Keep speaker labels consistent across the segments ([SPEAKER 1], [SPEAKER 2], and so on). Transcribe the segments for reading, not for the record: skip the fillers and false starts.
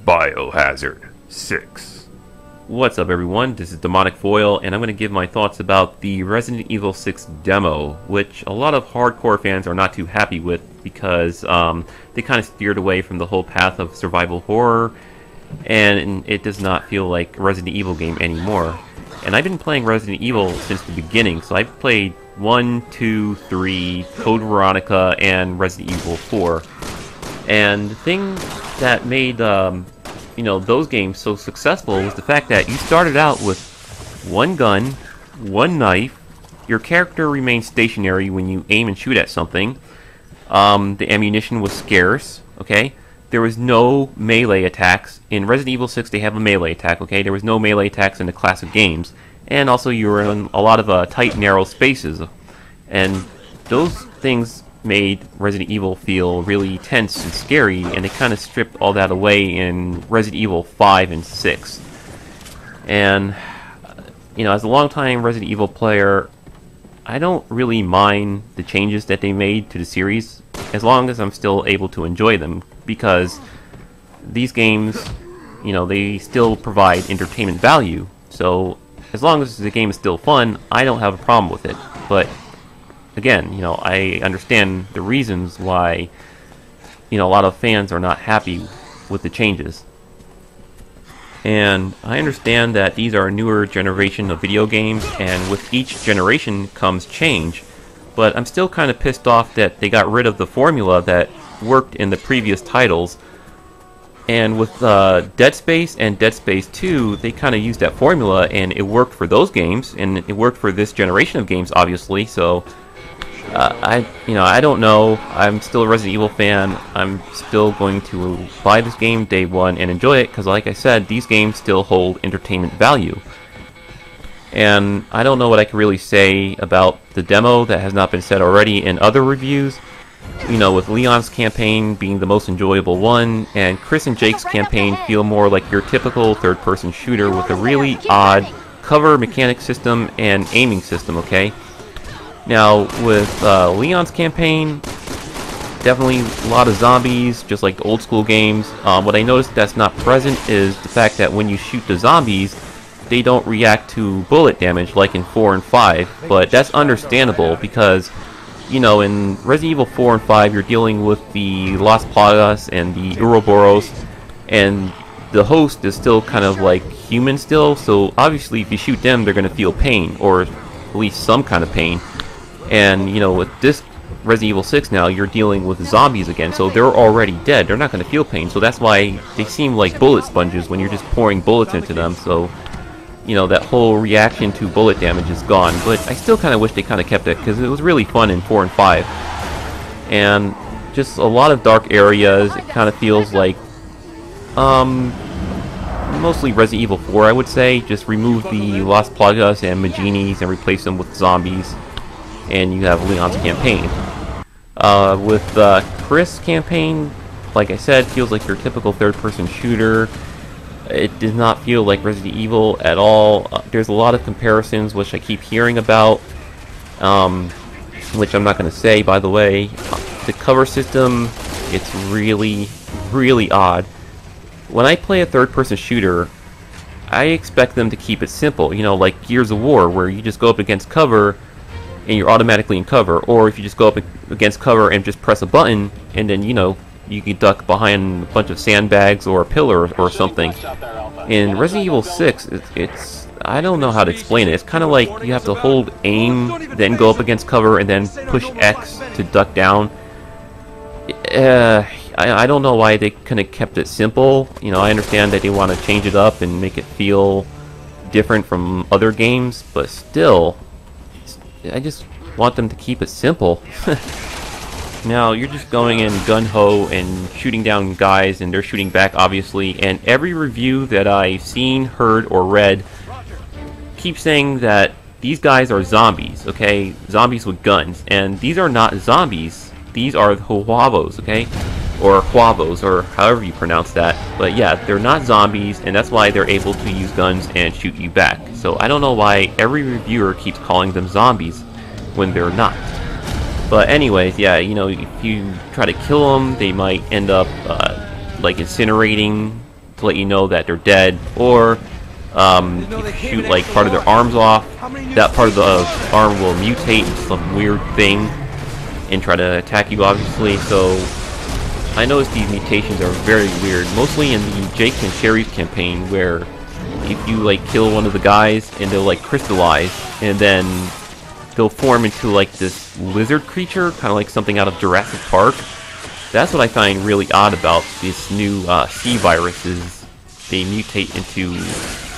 [SPEAKER 1] Biohazard 6. What's up everyone, this is Demonic Foil, and I'm going to give my thoughts about the Resident Evil 6 demo, which a lot of hardcore fans are not too happy with because they kind of steered away from the whole path of survival horror, and it does not feel like a Resident Evil game anymore. And I've been playing Resident Evil since the beginning, so I've played 1, 2, 3, Code Veronica, and Resident Evil 4. And the thing that made those games so successful was the fact that you started out with one gun, one knife, your character remained stationary when you aim and shoot at something, the ammunition was scarce, okay? There was no melee attacks. In Resident Evil 6 they have a melee attack, okay? There was no melee attacks in the classic games. And also you were in a lot of tight, narrow spaces. And those things made Resident Evil feel really tense and scary, and they kind of stripped all that away in Resident Evil 5 and 6. And, as a long-time Resident Evil player, I don't really mind the changes that they made to the series, as long as I'm still able to enjoy them, because these games, they still provide entertainment value. So, as long as the game is still fun, I don't have a problem with it. But again, I understand the reasons why, a lot of fans are not happy with the changes. And I understand that these are a newer generation of video games, and with each generation comes change. But I'm still kind of pissed off that they got rid of the formula that worked in the previous titles. And with Dead Space and Dead Space 2, they kind of used that formula, and it worked for those games, and it worked for this generation of games, obviously. So I don't know. I'm still a Resident Evil fan. I'm still going to buy this game day one and enjoy it, because like I said, these games still hold entertainment value. And I don't know what I can really say about the demo that has not been said already in other reviews. With Leon's campaign being the most enjoyable one, and Chris and Jake's campaign feel more like your typical third-person shooter with a really odd cover mechanic system and aiming system, okay? Now, with Leon's campaign, definitely a lot of zombies, just like the old school games. What I noticed that's not present is the fact that when you shoot the zombies, they don't react to bullet damage like in 4 and 5, but that's understandable because, in Resident Evil 4 and 5, you're dealing with the Las Plagas and the Ouroboros, and the host is still kind of like human still, so obviously if you shoot them, they're going to feel pain, or at least some kind of pain. And, with this Resident Evil 6 now, you're dealing with zombies again, so they're already dead. They're not going to feel pain, so that's why they seem like bullet sponges when you're just pouring bullets into them, so, that whole reaction to bullet damage is gone. But I still kind of wish they kind of kept it, because it was really fun in 4 and 5. And just a lot of dark areas. It kind of feels like, mostly Resident Evil 4, I would say. Just remove the Las Plagas and Maginis and replace them with zombies, and you have Leon's campaign. With Chris' campaign, like I said, feels like your typical third-person shooter. It does not feel like Resident Evil at all. There's a lot of comparisons which I keep hearing about, which I'm not going to say, by the way. The cover system, it's really, really odd. When I play a third-person shooter, I expect them to keep it simple, like Gears of War, where you just go up against cover and you're automatically in cover, or if you just go up against cover and just press a button, and then, you can duck behind a bunch of sandbags or a pillar or something. In Resident Evil 6, it's I don't know how to explain it. It's kind of like you have to hold aim, then go up against cover, and then push X to duck down. I don't know why they kind of kept it simple. I understand that they want to change it up and make it feel different from other games, but still, I just want them to keep it simple. Now, you're just going in gun-ho and shooting down guys, and they're shooting back, obviously, and every review that I've seen, heard, or read keeps saying that these guys are zombies, okay? Zombies with guns, and these are not zombies. These are Javos, okay? Or Javos, or however you pronounce that. But yeah, they're not zombies, and that's why they're able to use guns and shoot you back. So I don't know why every reviewer keeps calling them zombies when they're not. But anyways, yeah, if you try to kill them, they might end up like incinerating to let you know that they're dead, or if you shoot like part of their arms off, that part of the arm will mutate into some weird thing and try to attack you, obviously. So I noticed these mutations are very weird, mostly in the Jake and Sherry's campaign, where if you like kill one of the guys and they'll like crystallize, and then they'll form into like this lizard creature, kind of like something out of Jurassic Park. That's what I find really odd about this new C viruses. They mutate into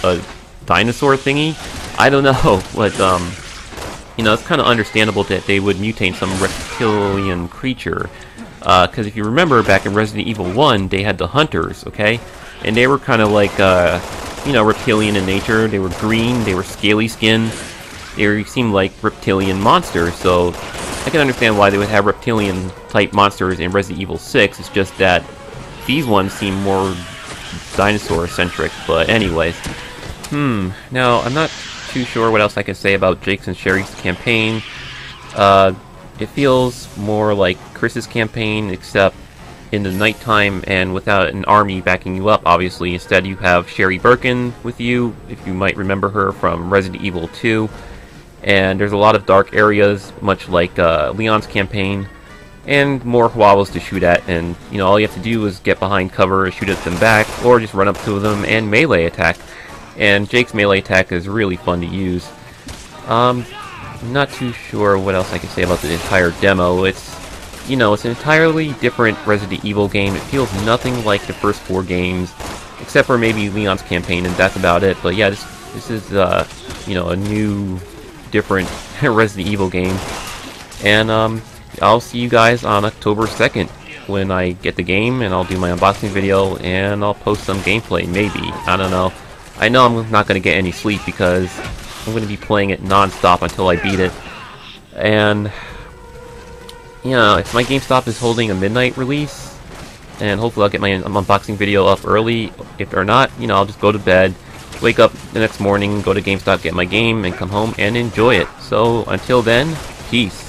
[SPEAKER 1] a dinosaur thingy. I don't know, but you know, it's kind of understandable that they would mutate some reptilian creature. Because if you remember, back in Resident Evil 1, they had the hunters, okay? And they were kind of like, you know, reptilian in nature. They were green, they were scaly skin. They seemed like reptilian monsters, so I can understand why they would have reptilian type monsters in Resident Evil 6. It's just that these ones seem more dinosaur centric. But anyways, now I'm not too sure what else I can say about Jake's and Sherry's campaign. It feels more like Chris's campaign, except in the nighttime and without an army backing you up, obviously. Instead, you have Sherry Birkin with you, if you might remember her from Resident Evil 2. And there's a lot of dark areas, much like Leon's campaign, and more Javos to shoot at, and you know, all you have to do is get behind cover, shoot at them back, or just run up to them and melee attack. And Jake's melee attack is really fun to use. I'm not too sure what else I can say about the entire demo. It's, you know, it's an entirely different Resident Evil game. It feels nothing like the first 4 games, except for maybe Leon's campaign, and that's about it. But yeah, this is you know, a new, different Resident Evil game. And I'll see you guys on October 2nd when I get the game, and I'll do my unboxing video, and I'll post some gameplay, maybe. I don't know. I know I'm not going to get any sleep because I'm going to be playing it non-stop until I beat it. And, you know, if my GameStop is holding a midnight release, and hopefully I'll get my unboxing video up early. If they're not, you know, I'll just go to bed, wake up the next morning, go to GameStop, get my game, and come home and enjoy it. So, until then, peace.